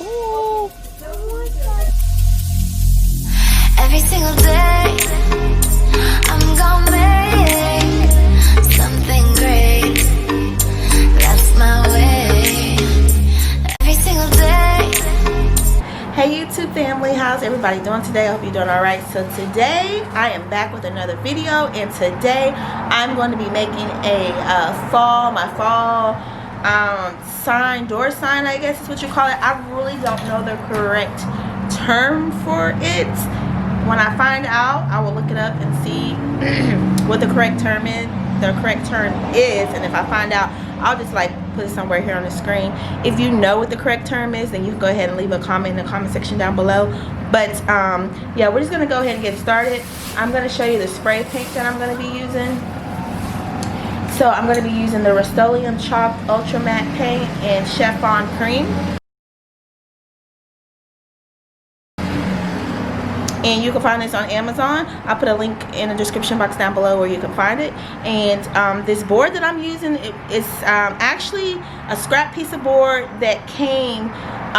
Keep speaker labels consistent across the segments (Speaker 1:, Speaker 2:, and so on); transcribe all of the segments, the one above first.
Speaker 1: cool.
Speaker 2: Every single day, I'm gonna make something great. That's my way. Every single day.
Speaker 1: Hey YouTube family, how's everybody doing today? I hope you're doing alright. So today I am back with another video, and today I'm going to be making my fall sign, door sign, I guess is what you call it. I really don't know the correct term for it. When I find out, I will look it up and see what the correct term is. And if I find out, I'll just like put it somewhere here on the screen. If you know what the correct term is, then you can go ahead and leave a comment in the comment section down below. But yeah, we're just gonna go ahead and get started. I'm gonna show you the spray paint that I'm gonna be using. So I'm gonna be using the Rust-Oleum Chalk Ultra Matte Paint and Chiffon Cream. And you can find this on Amazon. I'll put a link in the description box down below where you can find it. And this board that I'm using is actually a scrap piece of board that came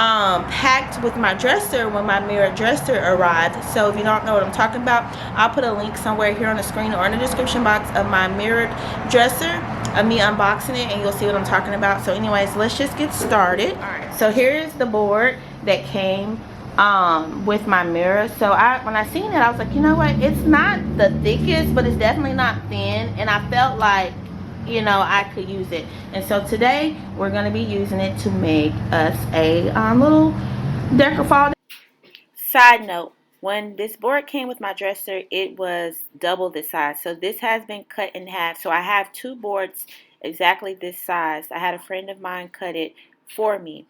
Speaker 1: packed with my dresser when my mirrored dresser arrived. So if you don't know what I'm talking about, I'll put a link somewhere here on the screen or in the description box of my mirrored dresser, of me unboxing it, and you'll see what I'm talking about. So anyways, let's just get started. Alright, so here's the board that came with my mirror. So when I seen it, I was like, you know what, it's not the thickest, but it's definitely not thin, and I felt like, you know, I could use it. And so today we're going to be using it to make us a little decor fall. Side note, when this board came with my dresser, it was double this size. So this has been cut in half. So I have two boards exactly this size. I had a friend of mine cut it for me.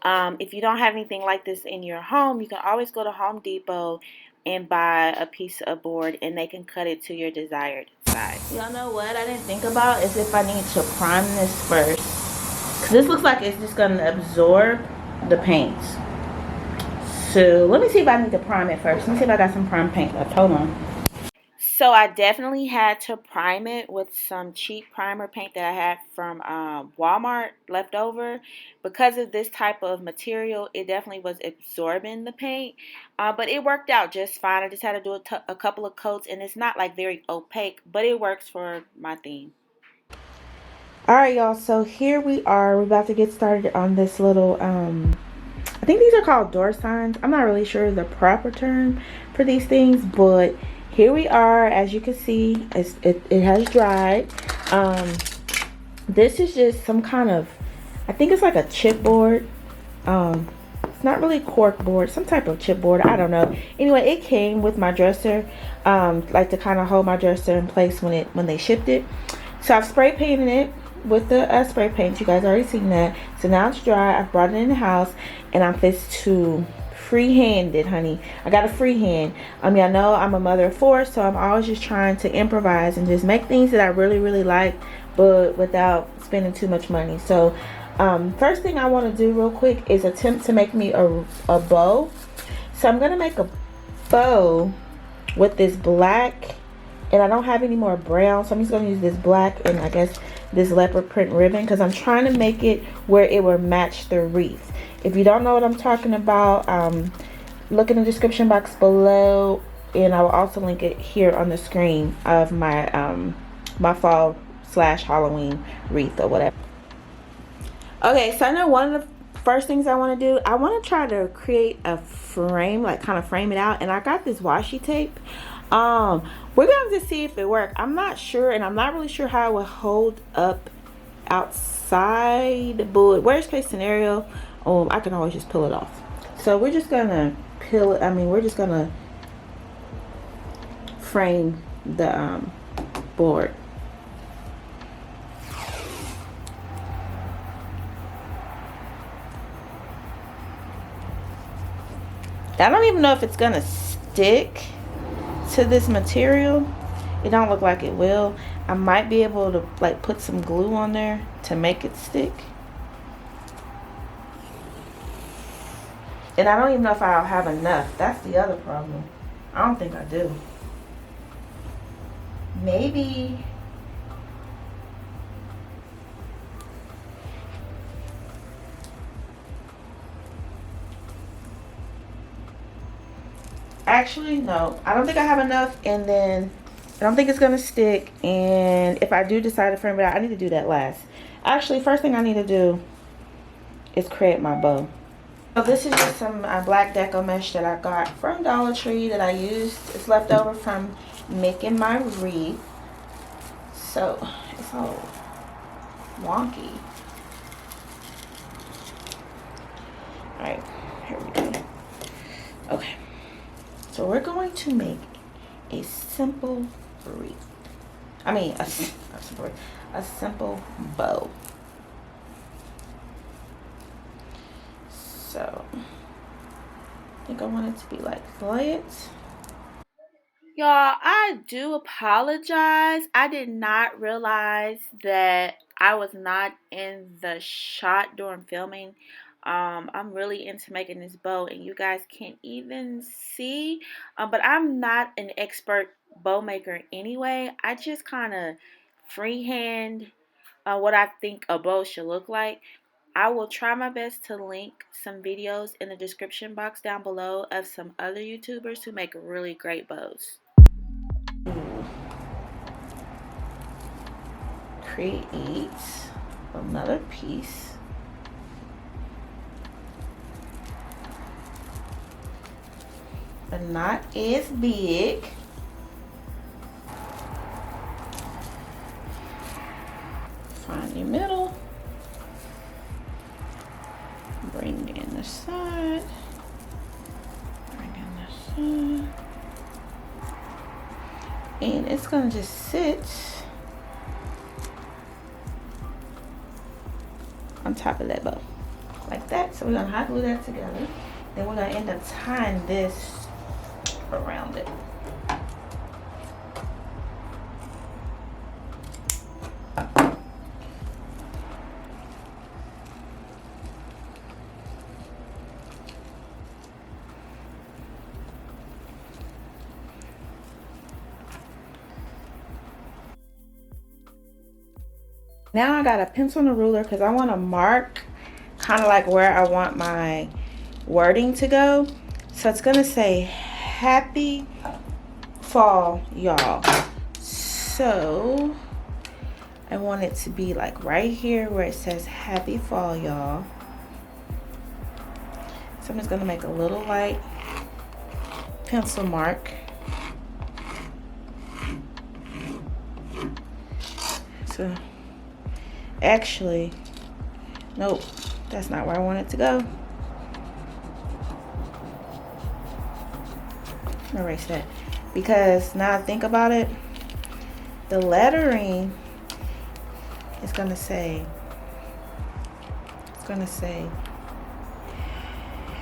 Speaker 1: If you don't have anything like this in your home, you can always go to Home Depot and buy a piece of board, and they can cut it to your desired size. Y'all know what I didn't think about is if I need to prime this first, because this looks like it's just going to absorb the paint. So let me see if I need to prime it first. Let me see if I got some prime paint left. Hold on. So I definitely had to prime it with some cheap primer paint that I had from Walmart left over. Because of this type of material, it definitely was absorbing the paint. But it worked out just fine. I just had to do a couple of coats, and it's not like very opaque, but it works for my theme. Alright y'all, so here we are. We're about to get started on this little, I think these are called door signs. I'm not really sure the proper term for these things, but here we are. As you can see, it has dried. This is just some kind of, I think it's like a chipboard. It's not really cork board, some type of chipboard, I don't know. Anyway, it came with my dresser, like to kind of hold my dresser in place when they shipped it. So I've spray painted it with the spray paint. You guys already seen that. So now it's dry. I've brought it in the house, and I'm fixed to free-hand it, honey. I got a free hand. I mean, I know I'm a mother of four, so I'm always just trying to improvise and just make things that I really like, but without spending too much money. So first thing I want to do real quick is attempt to make me a bow. So I'm gonna make a bow with this black, and I don't have any more brown, so I'm just gonna use this black and I guess this leopard print ribbon, because I'm trying to make it where it will match the wreath. If you don't know what I'm talking about, look in the description box below, and I will also link it here on the screen of my my fall / Halloween wreath or whatever. Okay, so I know one of the first things I want to do, I want to try to create a frame, like kind of frame it out, and I got this washi tape. We're going to see if it works. I'm not sure, and I'm not really sure how it will hold up outside, but worst case scenario, I can always just pull it off. So we're just gonna peel it. I mean, we're just gonna frame the board. I don't even know if it's gonna stick to this material. It don't look like it will. I might be able to like put some glue on there to make it stick. And I don't even know if I'll have enough. That's the other problem. I don't think I do. Maybe. Actually, no, I don't think I have enough, and then I don't think it's gonna stick. And if I do decide to frame it out, I need to do that last. Actually, first thing I need to do is create my bow. So this is just some black deco mesh that I got from Dollar Tree that I used. It's left over from making my wreath. So it's all wonky. Alright, here we go. Okay. So we're going to make a simple wreath. I mean, a simple bow. So, I think I want it to be like slit. Y'all, I do apologize. I did not realize that I was not in the shot during filming. I'm really into making this bow, and you guys can't even see. But I'm not an expert bow maker anyway. I just kind of freehand what I think a bow should look like. I will try my best to link some videos in the description box down below of some other YouTubers who make really great bows. Create another piece. But not as big. Find your middle. Bring in the side. Bring in the side. And it's gonna just sit on top of that bow. Like that. So we're gonna hot glue that together. Then we're gonna end up tying this around it. Now I got a pencil and a ruler because I want to mark kind of like where I want my wording to go. So it's going to say happy fall, y'all. So I want it to be like right here where it says happy fall, y'all. So I'm just going to make a little light pencil mark. So actually, nope, that's not where I want it to go. Erase that, because now I think about it, the lettering is gonna say,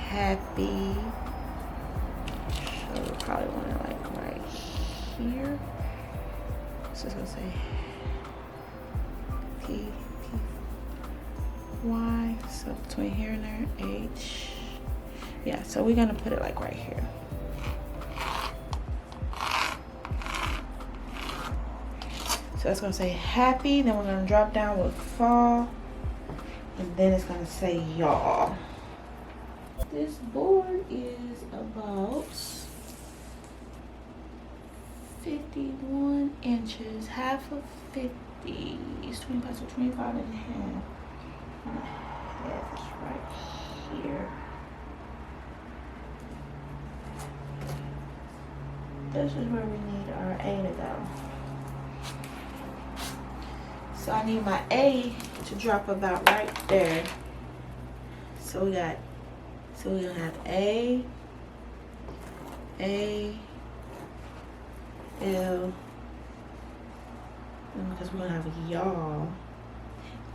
Speaker 1: happy. So we probably want it like right here. So it's gonna say Y, so between here and there, H. Yeah, so we're gonna put it like right here. So it's gonna say happy, then we're gonna drop down with fall, and then it's gonna say y'all. This board is about 51 inches, half of 50 is 25, so 25 and a half. That's right here. This is where we need our A to go. So I need my A to drop about right there. So we're gonna have A, L, because we're gonna have y'all.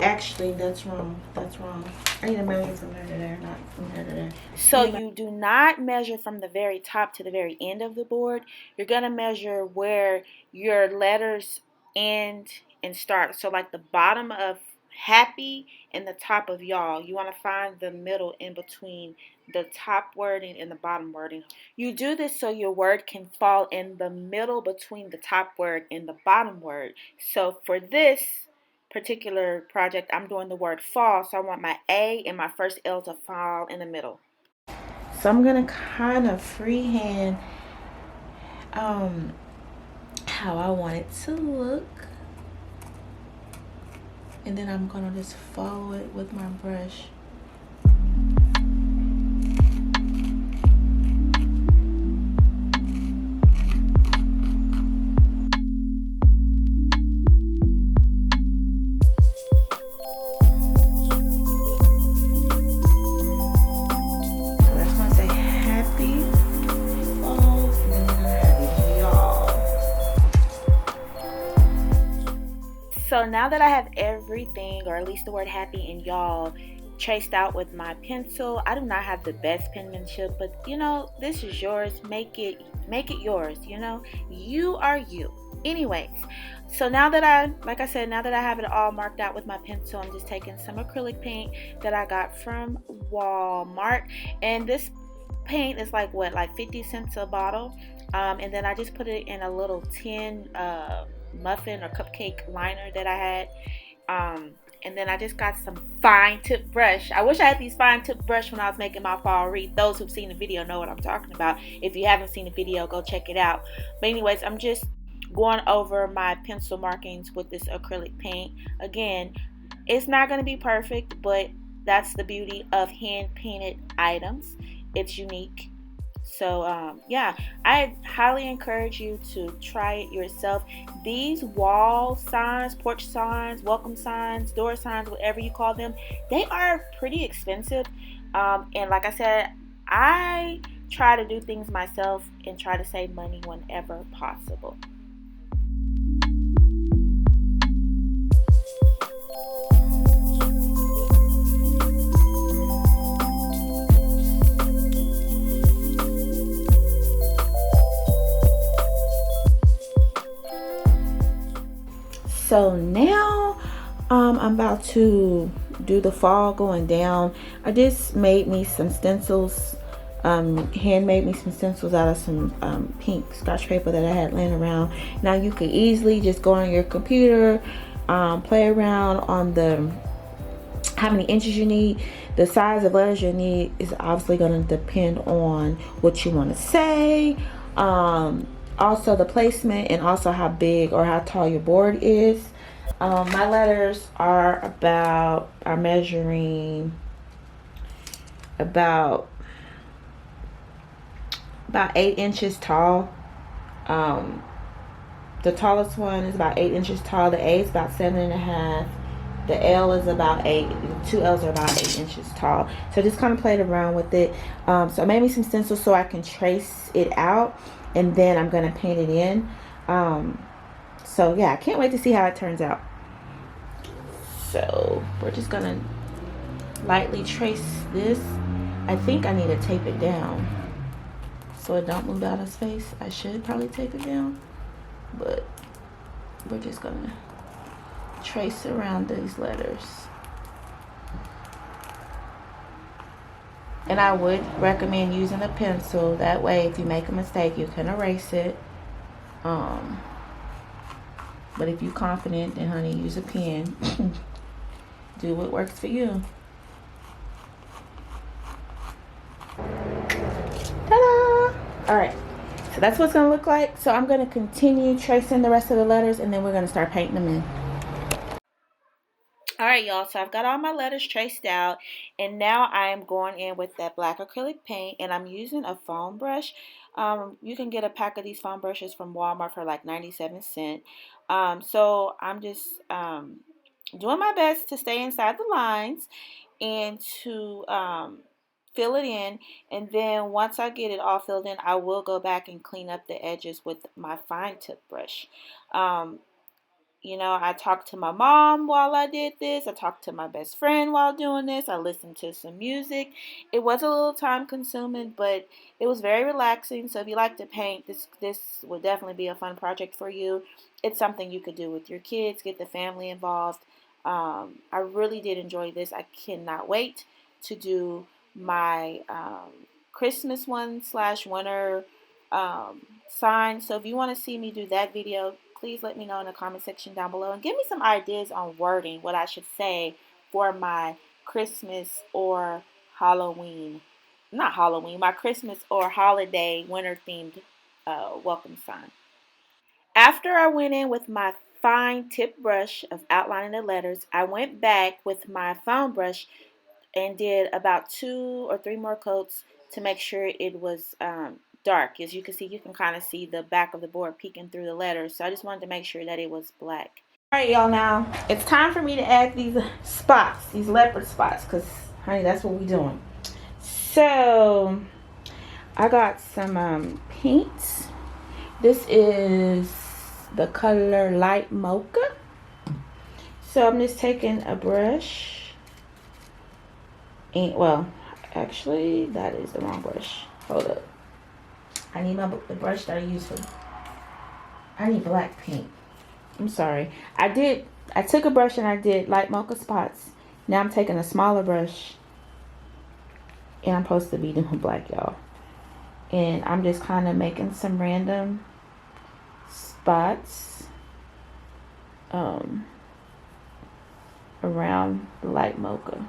Speaker 1: Actually, that's wrong. I need to measure from there to there, not from there to there. So you do not measure from the very top to the very end of the board. You're gonna measure where your letters end and start. So like the bottom of happy and the top of y'all. You want to find the middle in between the top wording and the bottom wording. You do this so your word can fall in the middle between the top word and the bottom word. So for this particular project, I'm doing the word fall, so I want my A and my first L to fall in the middle. So I'm gonna kind of freehand how I want it to look. And then I'm gonna just follow it with my brush. So now that I have everything, or at least the word happy and y'all, traced out with my pencil, I do not have the best penmanship, but you know, this is yours. Make it yours, you know? You are you. Anyways, so now that like I said, now that I have it all marked out with my pencil, I'm just taking some acrylic paint that I got from Walmart. And this paint is like 50 cents a bottle. And then I just put it in a little tin muffin or cupcake liner that I had. And then I just got some fine tip brush. I wish I had these fine tip brush when I was making my fall wreath. Those who've seen the video know what I'm talking about. If you haven't seen the video, go check it out. But anyways, I'm just going over my pencil markings with this acrylic paint. Again, it's not going to be perfect, but that's the beauty of hand painted items. It's unique. So yeah, I highly encourage you to try it yourself. These wall signs, porch signs, welcome signs, door signs, whatever you call them, they are pretty expensive. And like I said, I try to do things myself and try to save money whenever possible. So now I'm about to do the fall going down. I just made me some stencils, handmade me some stencils out of some pink scotch paper that I had laying around. Now you could easily just go on your computer, play around on the how many inches you need. The size of letters you need is obviously going to depend on what you want to say. Also the placement, and also how big or how tall your board is. My letters are measuring about 8 inches tall. The tallest one is about 8 inches tall. The A is about 7.5. The L is about 8. The two L's are about 8 inches tall. So just kind of played around with it. So I made me some stencils so I can trace it out, and then I'm going to paint it in. So yeah, I can't wait to see how it turns out. So we're just going to lightly trace this. I think I need to tape it down so it don't move out of space. I should probably tape it down, but we're just going to trace around these letters. And I would recommend using a pencil. That way, if you make a mistake, you can erase it. But if you're confident, then honey, use a pen. Do what works for you. Ta-da! All right. So that's what it's going to look like. So I'm going to continue tracing the rest of the letters, and then we're going to start painting them in. All right, y'all, so I've got all my letters traced out, and now I am going in with that black acrylic paint, and I'm using a foam brush. You can get a pack of these foam brushes from Walmart for like 97 cents. So I'm just doing my best to stay inside the lines and to fill it in. And then once I get it all filled in, I will go back and clean up the edges with my fine tip brush. You know, I talked to my mom while I did this. I talked to my best friend while doing this. I listened to some music. It was a little time consuming, but it was very relaxing. So if you like to paint, this would definitely be a fun project for you. It's something you could do with your kids, get the family involved. I really did enjoy this. I cannot wait to do my Christmas one / winter sign. So if you want to see me do that video, please let me know in the comment section down below, and give me some ideas on wording, what I should say for my Christmas or Halloween, not Halloween, my Christmas or holiday winter themed welcome sign. After I went in with my fine tip brush of outlining the letters, I went back with my foam brush and did about 2 or 3 more coats to make sure it was dark. As you can see, you can kind of see the back of the board peeking through the letters. So I just wanted to make sure that it was black. Alright, y'all, now it's time for me to add these spots, these leopard spots, because, honey, that's what we're doing. So I got some paints. This is the color light mocha. So I'm just taking a brush, and well, actually that is the wrong brush. Hold up, I need the brush that I use for, I need black paint. I'm sorry, I took a brush and I did light mocha spots. Now I'm taking a smaller brush and I'm supposed to be doing black, y'all, and I'm just kind of making some random spots around the light mocha.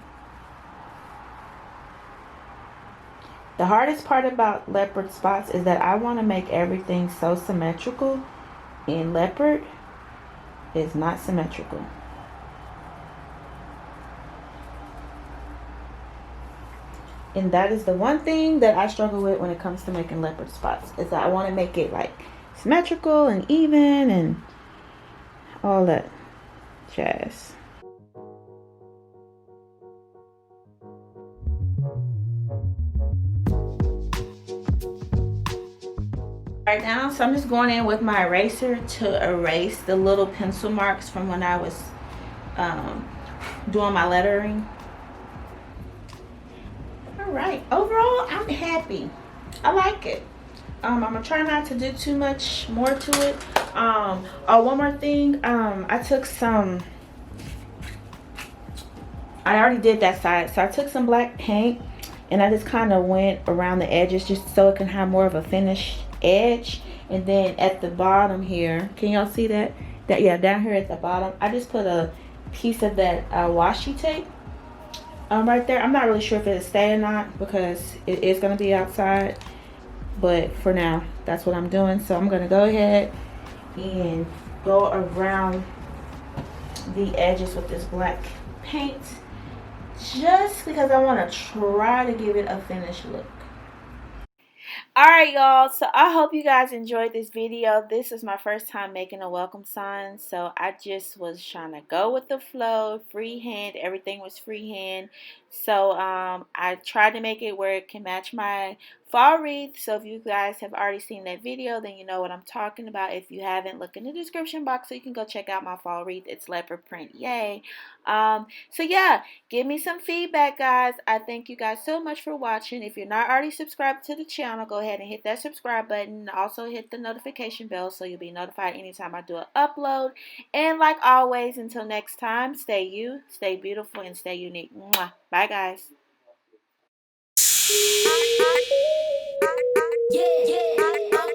Speaker 1: The hardest part about leopard spots is that I want to make everything so symmetrical, and leopard is not symmetrical. And that is the one thing that I struggle with when it comes to making leopard spots, is that I want to make it like symmetrical and even and all that jazz. Right now, so I'm just going in with my eraser to erase the little pencil marks from when I was doing my lettering. Alright, overall I'm happy. I like it. I'm gonna try not to do too much more to it. One more thing, I took some, I already did that side, so I took some black paint and I just kind of went around the edges just so it can have more of a finished edge. And then at the bottom here, can y'all see that? Yeah, down here at the bottom, I just put a piece of that washi tape right there. I'm not really sure if it'll stay or not because it is going to be outside, but for now that's what I'm doing. So I'm going to go ahead and go around the edges with this black paint just because I want to try to give it a finished look. Alright, y'all, so I hope you guys enjoyed this video. This is my first time making a welcome sign, so I just was trying to go with the flow, freehand. Everything was freehand. So I tried to make it where it can match my fall wreath. So if you guys have already seen that video, then you know what I'm talking about. If you haven't, look in the description box so you can go check out my fall wreath. It's leopard print, yay. So yeah, give me some feedback, guys. I thank you guys so much for watching. If you're not already subscribed to the channel, go ahead and hit that subscribe button. Also hit the notification bell so you'll be notified anytime I do an upload. And like always, until next time, stay you, stay beautiful, and stay unique. Mwah. Bye, guys. Yeah, yeah.